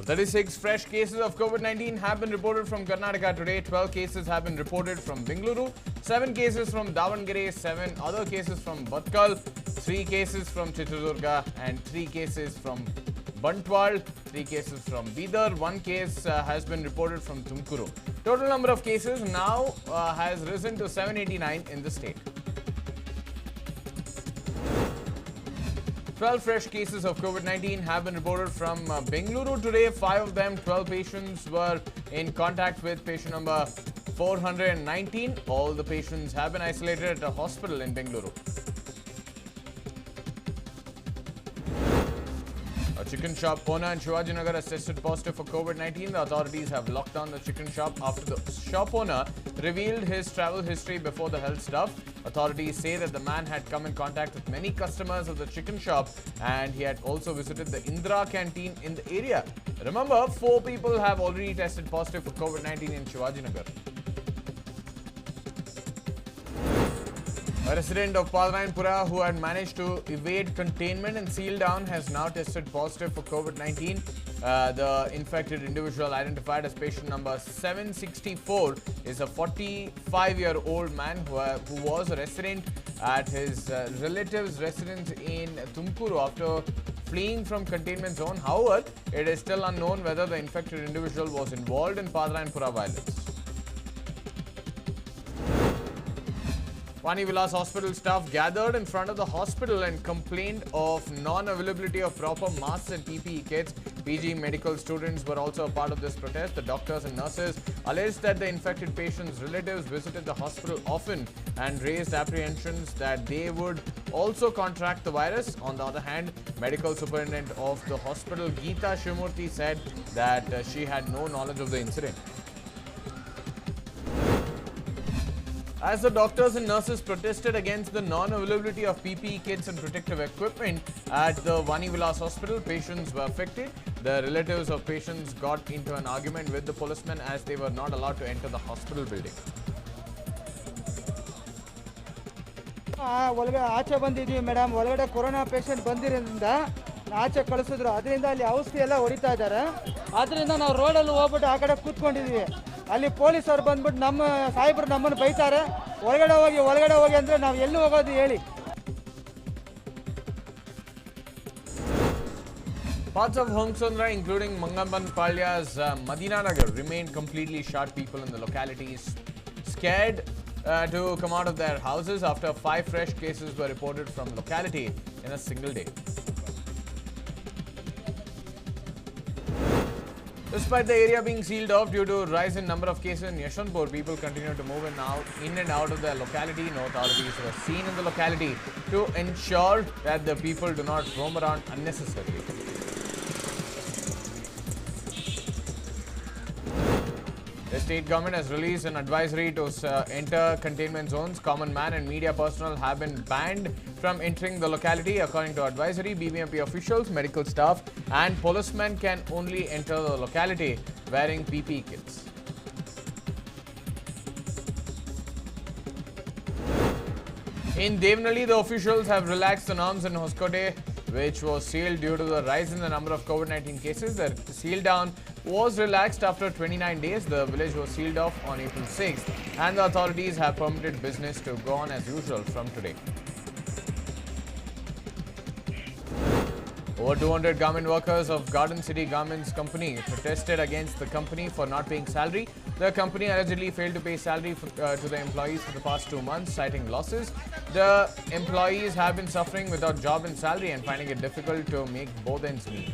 36 fresh cases of COVID-19 have been reported from Karnataka today. 12 cases have been reported from Bengaluru, 7 cases from Davangere, 7 other cases from Batkal, 3 cases from Chitradurga and 3 cases from Bantwal, 3 cases from Bidar, 1 case has been reported from Tumkuru. Total number of cases now has risen to 789 in the state. 12 fresh cases of COVID-19 have been reported from Bengaluru today. 5 of them, 12 patients, were in contact with patient number 419. All the patients have been isolated at a hospital in Bengaluru. A chicken shop owner in Shivajinagar has tested positive for COVID-19. The authorities have locked down the chicken shop after the shop owner revealed his travel history before the health staff. Authorities say that the man had come in contact with many customers of the chicken shop and he had also visited the Indra canteen in the area. Remember, 4 people have already tested positive for COVID-19 in Shivajinagar. A resident of Padarayanpura who had managed to evade containment and seal down has now tested positive for COVID-19. The infected individual, identified as patient number 764, is a 45-year-old man who was a resident at his relative's residence in Tumkuru after fleeing from containment zone. However, it is still unknown whether the infected individual was involved in Padarayanpura violence. Vani Vilas Hospital staff gathered in front of the hospital and complained of non-availability of proper masks and PPE kits. PG medical students were also a part of this protest. The doctors and nurses alleged that the infected patients' relatives visited the hospital often and raised apprehensions that they would also contract the virus. On the other hand, medical superintendent of the hospital, Geeta Shivamurthy, said that she had no knowledge of the incident. As the doctors and nurses protested against the non-availability of PPE kits and protective equipment at the Vani Vilas Hospital, patients were affected. The relatives of patients got into an argument with the policemen as they were not allowed to enter the hospital building. ಒಳಗಡೆ ಆಚೆ ಬಂದಿದ್ದೀವಿ madam. ಒಳಗಡೆ corona patient ಬಂದಿರೋದ್ರಿಂದ ಆಚೆ ಕಳಿಸಿದ್ರು. ಅದರಿಂದ ಅಲ್ಲಿ ಔಷಧಿ ಎಲ್ಲ ಹೊಡಿತಾ ಇದ್ದಾರೆ. ಅದರಿಂದ ನಾವು ರೋಡಲ್ಲಿ ಹೋಗ್ಬಿಟ್ಟು ಆ ಕಡೆ ಕೂತ್ಕೊಂಡಿದ್ದೀವಿ. ಅಲ್ಲಿ ಪೊಲೀಸರು ಬಂದ್ಬಿಟ್ಟು ನಮ್ಮ ಸಾಹೇಬರು ನಮ್ಮನ್ನು ಬೈತಾರೆ. ಒಳಗಡೆ ಹೋಗಿ ಅಂದರೆ ನಾವು ಎಲ್ಲಿ ಹೋಗೋದು ಹೇಳಿ. Parts of Hongsondra, including Mangamban Palya's Madinanagar, remained completely shut. People in the localities scared to come out of their houses after 5 fresh cases were reported from locality in a single day. Despite the area being sealed off due to rise in number of cases in Yeshwanthpur, people continue to move in and out of their locality. No authorities were seen in the locality to ensure that the people do not roam around unnecessarily. The state government has released an advisory to enter containment zones. Common man and media personnel have been banned from entering the locality. According to advisory, BBMP officials, medical staff and policemen can only enter the locality wearing PPE kits. In Devnali, the officials have relaxed the norms in Hoskote, which was sealed due to the rise in the number of COVID-19 cases. The seal down was relaxed after 29 days. The village was sealed off on April 6th and the authorities have permitted business to go on as usual from today. Over 200 garment workers of Garden City Garments Company protested against the company for not paying salary. The company allegedly failed to pay salary to the employees for the past 2 months, citing losses. The employees have been suffering without job and salary and finding it difficult to make both ends meet.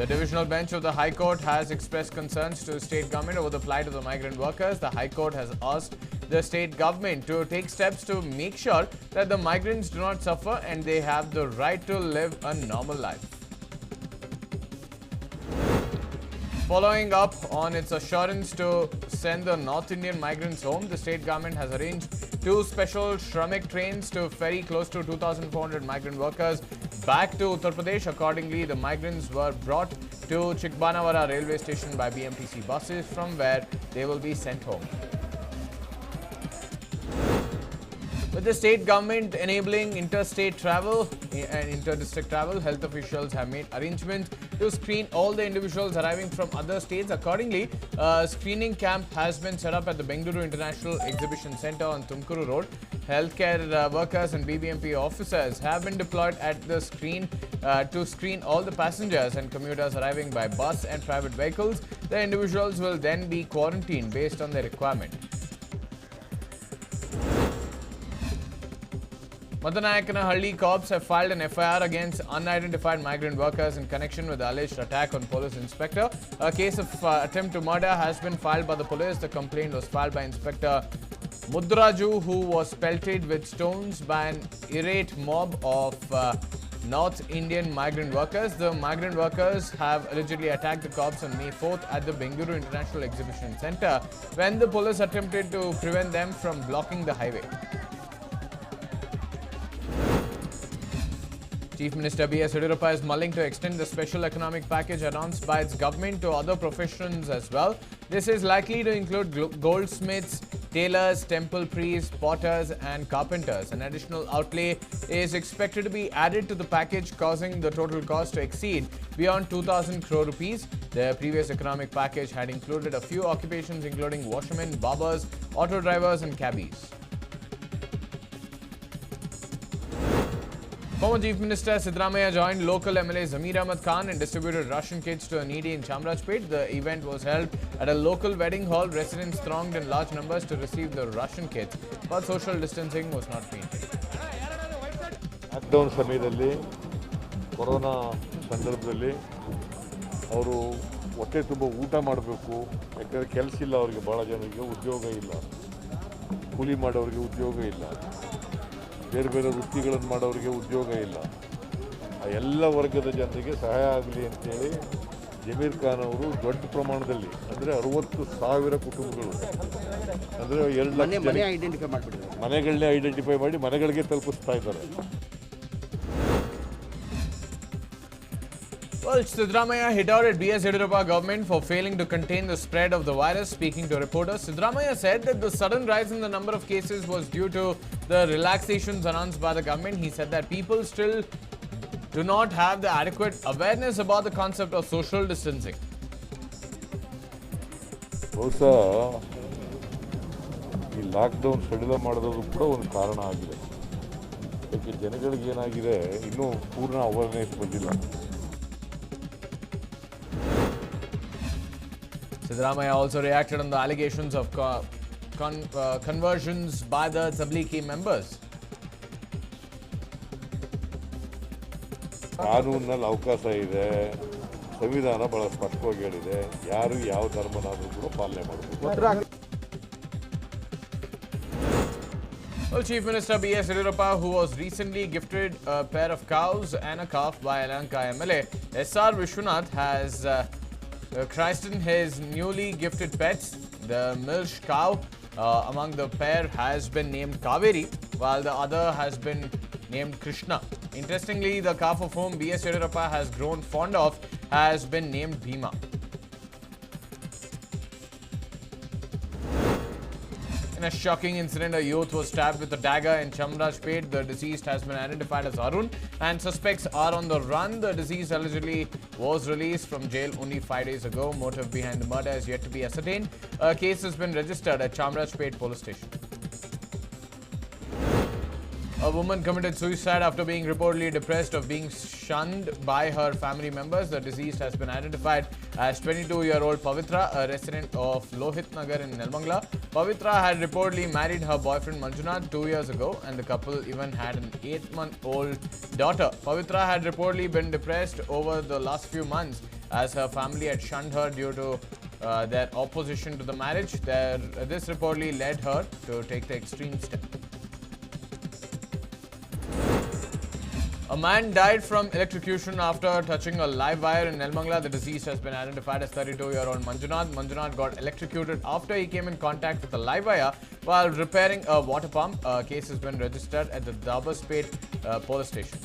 The divisional bench of the High Court has expressed concerns to the state government over the plight of the migrant workers. The High Court has asked the state government to take steps to make sure that the migrants do not suffer and they have the right to live a normal life. Following up on its assurance to send the North Indian migrants home, the state government has arranged 2 special Shramik trains to ferry close to 2,400 migrant workers back to Uttar Pradesh. Accordingly, the migrants were brought to Chikbanawara railway station by BMTC buses, from where they will be sent home. With the state government enabling interstate travel and inter-district travel, health officials have made arrangements to screen all the individuals arriving from other states. Accordingly, a screening camp has been set up at the Bengaluru International Exhibition Centre on Tumkuru Road. Healthcare workers and BBMP officers have been deployed at the to screen all the passengers and commuters arriving by bus and private vehicles. The individuals will then be quarantined based on their requirement. Madanayakanahalli cops have filed an FIR against unidentified migrant workers in connection with the alleged attack on police inspector. A case of attempt to murder has been filed by the police. The complaint was filed by Inspector Mudraju, who was pelted with stones by an irate mob of North Indian migrant workers. The migrant workers have allegedly attacked the cops on May 4th at the Bengaluru International Exhibition Centre when the police attempted to prevent them from blocking the highway. Chief Minister B.S. Yediyurappa is mulling to extend the special economic package announced by its government to other professions as well. This is likely to include goldsmiths, tailors, temple priests, potters and carpenters. An additional outlay is expected to be added to the package, causing the total cost to exceed beyond 2,000 crore rupees. The previous economic package had included a few occupations including washermen, barbers, auto drivers and cabbies. Former Chief Minister Siddaramaiah joined local MLA Zamir Ahmad Khan and distributed ration kits to a needy in Chamrajpet. The event was held at a local wedding hall. Residents thronged in large numbers to receive the ration kits, but social distancing was not maintained. Lockdown ಸಮಯದಲ್ಲಿ corona ಸಂದರ್ಭದಲ್ಲಿ ಅವರು ಹೊಟ್ಟೆ ತುಂಬ ಊಟ ಮಾಡಬೇಕು. ಯಾಕಂದರೆ ಕೆಲಸ ಇಲ್ಲ, ಅವರಿಗೆ ಭಾಳ ಜನರಿಗೆ ಉದ್ಯೋಗ ಇಲ್ಲ, ಕೂಲಿ ಮಾಡೋರಿಗೆ ಉದ್ಯೋಗ ಇಲ್ಲ, ಬೇರೆ ಬೇರೆ ವೃತ್ತಿಗಳನ್ನು ಮಾಡೋರಿಗೆ ಉದ್ಯೋಗ ಇಲ್ಲ. ಆ ಎಲ್ಲ ವರ್ಗದ ಜನರಿಗೆ ಸಹಾಯ ಆಗಲಿ ಅಂತೇಳಿ ಜಮೀರ್ ಖಾನ್ ಅವರು ದೊಡ್ಡ ಪ್ರಮಾಣದಲ್ಲಿ ಅಂದರೆ 60,000 ಕುಟುಂಬಗಳು ಅಂದರೆ 2 ಲಕ್ಷ ಮನೆಗಳನ್ನೇ ಐಡೆಂಟಿಫೈ ಮಾಡಿ ಮನೆಗಳಿಗೆ ತಲುಪಿಸ್ತಾ ಇದ್ದಾರೆ. Well, Siddaramaiah hit out at B.S. Yediyurappa government for failing to contain the spread of the virus. Speaking to reporters, Siddaramaiah said that the sudden rise in the number of cases was due to the relaxations announced by the government. He said that people still do not have the adequate awareness about the concept of social distancing. ಬಹುಶಃ ಈ lockdown ಸಡಿಲ ಮಾಡೋದು ಕೂಡ ಒಂದು ಕಾರಣ ಆಗಿದೆ. ಯಾಕೆ ಜನಗಳಿಗೆ ಏನಾಗಿದೆ, ಇನ್ನೂ ಪೂರ್ಣ ಅವೇರ್ನೆಸ್ ಬಂದಿಲ್ಲ. Siddaramaiah also reacted on the allegations of conversions by the Tablighi members. ಕಾನೂನಿನಲ್ಲಿ ಅವಕಾಶ ಇದೆ, ಸಂವಿಧಾನ ಬಹಳ ಸ್ಪಷ್ಟವಾಗಿ ಹೇಳಿದೆ, ಯಾರು ಯಾವ ಧರ್ಮನಾದರೂ ಕೂಡ ಪಾಲನೆ ಮಾಡಬೇಕು. Well, Chief Minister B.S. Yediyurappa, who was recently gifted a pair of cows and a calf by Yelahanka MLA S.R. Vishwanath, has christened his newly gifted pets. The milch cow among the pair has been named Kaveri, while the other has been named Krishna. Interestingly, the calf of whom B.S. Yediyurappa has grown fond of has been named Bhima. In a shocking incident, a youth was stabbed with a dagger in Chamrajpet. The deceased has been identified as Arun and suspects are on the run. The deceased allegedly was released from jail only 5 days ago. Motive behind the murder is yet to be ascertained. A case has been registered at Chamrajpet police station. A woman committed suicide after being reportedly depressed of being shunned by her family members. The deceased has been identified as 22-year-old Pavitra, a resident of Lohit Nagar in Nelmangla. Pavitra had reportedly married her boyfriend Manjunath 2 years ago, and the couple even had an 8-month-old daughter. Pavitra had reportedly been depressed over the last few months as her family had shunned her due to their opposition to the marriage. This reportedly led her to take the extreme step. A man died from electrocution after touching a live wire in Nelmangla. The deceased has been identified as 32-year-old Manjunath. Manjunath got electrocuted after he came in contact with a live wire while repairing a water pump. A case has been registered at the Dabaspet police station.